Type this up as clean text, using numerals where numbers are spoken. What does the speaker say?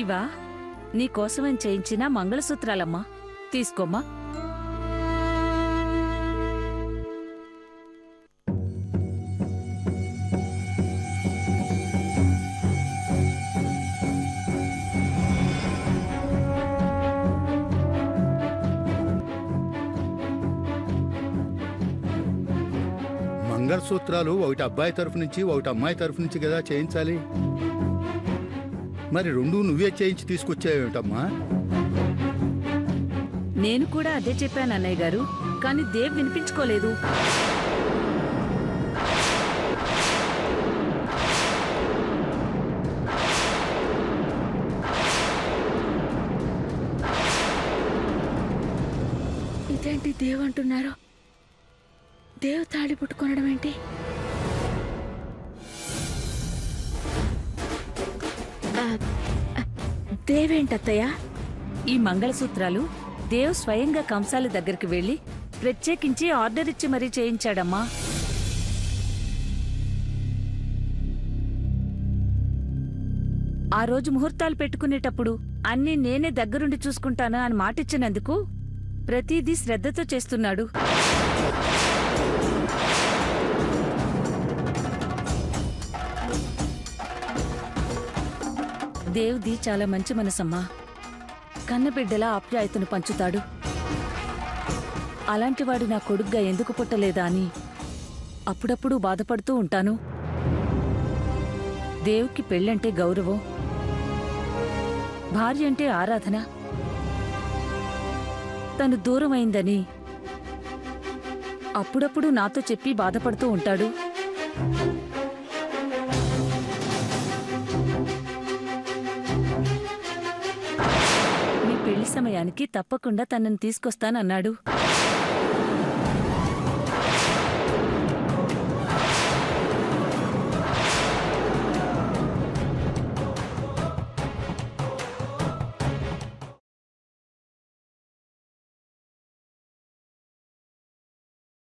ఇవా నీకోసమని చేయించిన మంగళసూత్రాలమ్మా, తీసుకోమ్మా. మంగళసూత్రాలు ఒకటి అబ్బాయి తరఫు నుంచి ఒకటి అమ్మాయి తరఫు నుంచి కదా చేయించాలి. మరి రెండు నువ్వే చేయించి తీసుకొచ్చావేమిటమ్మా? నేను కూడా అదే చెప్పాను అన్నయ్య గారు, కానీ దేవ్ వినిపించుకోలేదు. ఇదేంటి దేవ్ అంటున్నారు? దేవ్ తాళి పుట్టుకొనడం ఏంటి? దేవేంటత్తయ్య? ఈ మంగళసూత్రాలు దేవ్ స్వయంగా కంసాల దగ్గరికి వెళ్లి ప్రత్యేకించి ఆర్డర్ ఇచ్చి మరీ చేయించాడమ్మా. ఆ రోజు ముహూర్తాలు పెట్టుకునేటప్పుడు అన్నీ నేనే దగ్గరుండి చూసుకుంటాను అని మాటిచ్చినందుకు ప్రతిదీ శ్రద్ధతో చేస్తున్నాడు. దేవుది చాలా మంచి మనసమ్మా. కన్నబిడ్డలా ఆప్యాయతను పంచుతాడు. అలాంటివాడు నా కొడుగ్గా ఎందుకు పుట్టలేదా అని అప్పుడప్పుడు బాధపడుతూ ఉంటాను. దేవుకి పెళ్ళంటే గౌరవం, భార్య అంటే ఆరాధన. తను దూరమైందని అప్పుడప్పుడు నాతో చెప్పి బాధపడుతూ ఉంటాడు. మీ పెళ్లి సమయానికి తప్పకుండా తనని తీసుకొస్తానన్నాడు.